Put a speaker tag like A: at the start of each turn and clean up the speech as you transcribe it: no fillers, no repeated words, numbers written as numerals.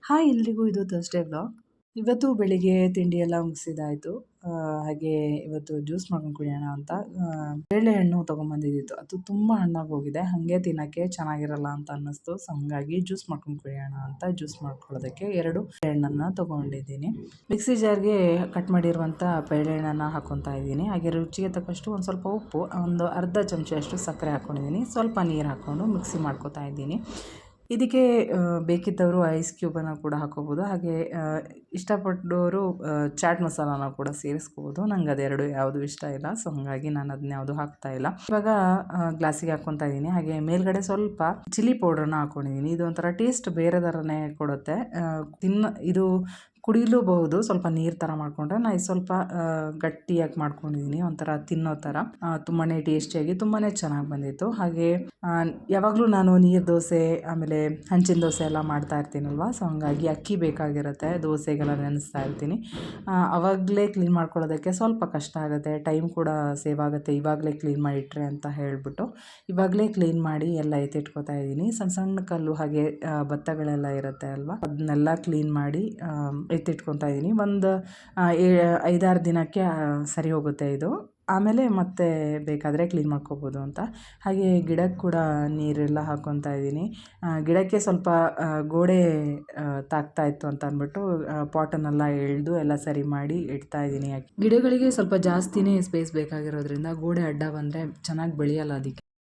A: Hi ಎಲ್ರಿಗೂ ಇದು Thursday vlog. ಇವತ್ತು ಬೆಳಿಗ್ಗೆ ತಿಂಡಿ ಎಲ್ಲ ಮುಗಿಸಿದಾಯಿತು. ಹಾಗೆ ಇವತ್ತು ಜ್ಯೂಸ್ ಮಾಡ್ಕೊಂಡು ಕುಡಿಯೋಣ ಅಂತ ಬೇಳೆಹಣ್ಣು ತೊಗೊಂಬಂದಿದ್ದಿತ್ತು. ಅದು ತುಂಬ ಹಣ್ಣಾಗಿ ಹೋಗಿದೆ, ಹಾಗೆ ತಿನ್ನೋಕ್ಕೆ ಚೆನ್ನಾಗಿರಲ್ಲ ಅಂತ ಅನ್ನಿಸ್ತು. ಸೊ ಹಾಗಾಗಿ ಜ್ಯೂಸ್ ಮಾಡ್ಕೊಂಡು ಕುಡಿಯೋಣ ಅಂತ ಜ್ಯೂಸ್ ಮಾಡ್ಕೊಳ್ಳೋದಕ್ಕೆ 2 ಬೇಳೆಹಣ್ಣನ್ನು ತೊಗೊಂಡಿದ್ದೀನಿ. ಮಿಕ್ಸಿ ಜಾರ್ಗೆ ಕಟ್ ಮಾಡಿರುವಂಥ ಬೇಳೆಹಣ್ಣನ್ನು ಹಾಕ್ಕೊತಾ ಇದ್ದೀನಿ. ಹಾಗೆ ರುಚಿಗೆ ತಕ್ಕಷ್ಟು ಒಂದು ಸ್ವಲ್ಪ ಉಪ್ಪು, ಒಂದು ಅರ್ಧ ಚಮಚದಷ್ಟು ಸಕ್ಕರೆ ಹಾಕ್ಕೊಂಡಿದ್ದೀನಿ. ಸ್ವಲ್ಪ ನೀರು ಹಾಕ್ಕೊಂಡು ಮಿಕ್ಸಿ ಮಾಡ್ಕೊತಾ ಇದ್ದೀನಿ. ಇದಕ್ಕೆ ಬೇಕಿದ್ದವರು ಐಸ್ ಕ್ಯೂಬನ್ನು ಕೂಡ ಹಾಕೋಬೋದು. ಹಾಗೆ ಇಷ್ಟಪಟ್ಟವರು ಚಾಟ್ ಮಸಾಲಾನ ಕೂಡ ಸೇರಿಸ್ಕೋಬೋದು. ನಂಗೆ ಅದೆರಡು ಯಾವುದು ಇಷ್ಟ ಇಲ್ಲ, ಸೊ ಹಾಗಾಗಿ ನಾನು ಅದನ್ನ ಯಾವುದು ಹಾಕ್ತಾಯಿಲ್ಲ. ಇವಾಗ ಗ್ಲಾಸಿಗೆ ಹಾಕ್ಕೊತಾ ಇದ್ದೀನಿ. ಹಾಗೆ ಮೇಲ್ಗಡೆ ಸ್ವಲ್ಪ ಚಿಲ್ಲಿ ಪೌಡ್ರನ್ನ ಹಾಕ್ಕೊಂಡಿದ್ದೀನಿ. ಇದು ಒಂಥರ ಟೇಸ್ಟ್ ಬೇರೆ ಥರನೇ ಕೊಡುತ್ತೆ. ಇದು ಕುಡಿಲೂಬಹುದು. ಸ್ವಲ್ಪ ನೀರು ಥರ ಮಾಡಿಕೊಂಡ್ರೆ ನಾನು ಸ್ವಲ್ಪ ಗಟ್ಟಿಯಾಗಿ ಮಾಡ್ಕೊಂಡಿದ್ದೀನಿ, ಒಂಥರ ತಿನ್ನೋ ಥರ. ತುಂಬಾ ಟೇಸ್ಟಿಯಾಗಿ ತುಂಬಾ ಚೆನ್ನಾಗಿ ಬಂದಿತ್ತು. ಹಾಗೆ ಯಾವಾಗಲೂ ನಾನು ನೀರು ದೋಸೆ ಆಮೇಲೆ ಹಂಚಿನ ದೋಸೆ ಎಲ್ಲ ಮಾಡ್ತಾ ಇರ್ತೀನಲ್ವ, ಸೊ ಹಂಗಾಗಿ ಅಕ್ಕಿ ಬೇಕಾಗಿರುತ್ತೆ. ದೋಸೆಗೆಲ್ಲ ನೆನೆಸ್ತಾ ಇರ್ತೀನಿ. ಆವಾಗಲೇ ಕ್ಲೀನ್ ಮಾಡ್ಕೊಳ್ಳೋದಕ್ಕೆ ಸ್ವಲ್ಪ ಕಷ್ಟ ಆಗುತ್ತೆ, ಟೈಮ್ ಕೂಡ ಸೇವ್ ಆಗುತ್ತೆ. ಇವಾಗಲೇ ಕ್ಲೀನ್ ಮಾಡಿಟ್ರೆ ಅಂತ ಹೇಳಿಬಿಟ್ಟು ಇವಾಗಲೇ ಕ್ಲೀನ್ ಮಾಡಿ ಎಲ್ಲ ಎತ್ತಿಟ್ಕೊತಾ ಇದ್ದೀನಿ. ಸಣ್ಣ ಸಣ್ಣ ಕಲ್ಲು ಹಾಗೆ ಭತ್ತಗಳೆಲ್ಲ ಇರುತ್ತೆ ಅಲ್ವಾ, ಅದನ್ನೆಲ್ಲ ಕ್ಲೀನ್ ಮಾಡಿ ಎತ್ತಿಟ್ಕೊತಾ ಇದ್ದೀನಿ. ಒಂದು 5-6 ದಿನಕ್ಕೆ ಸರಿ ಹೋಗುತ್ತೆ ಇದು. ಆಮೇಲೆ ಮತ್ತೆ ಬೇಕಾದರೆ ಕ್ಲೀನ್ ಮಾಡ್ಕೋಬೋದು ಅಂತ. ಹಾಗೆ ಗಿಡಕ್ಕೆ ಕೂಡ ನೀರೆಲ್ಲ ಹಾಕ್ಕೊತಾ ಇದ್ದೀನಿ. ಗಿಡಕ್ಕೆ ಸ್ವಲ್ಪ ಗೋಡೆ ತಾಗ್ತಾ ಇತ್ತು ಅಂತ ಅಂದ್ಬಿಟ್ಟು ಪಾಟನ್ನೆಲ್ಲ ಎಳೆದು ಎಲ್ಲ ಸರಿ ಮಾಡಿ ಇಡ್ತಾ ಇದ್ದೀನಿ. ಗಿಡಗಳಿಗೆ ಸ್ವಲ್ಪ ಜಾಸ್ತಿನೇ ಸ್ಪೇಸ್ ಬೇಕಾಗಿರೋದ್ರಿಂದ ಗೋಡೆ ಅಡ್ಡ ಬಂದರೆ ಚೆನ್ನಾಗಿ ಬೆಳೆಯಲ್ಲ, ಅದಕ್ಕೆ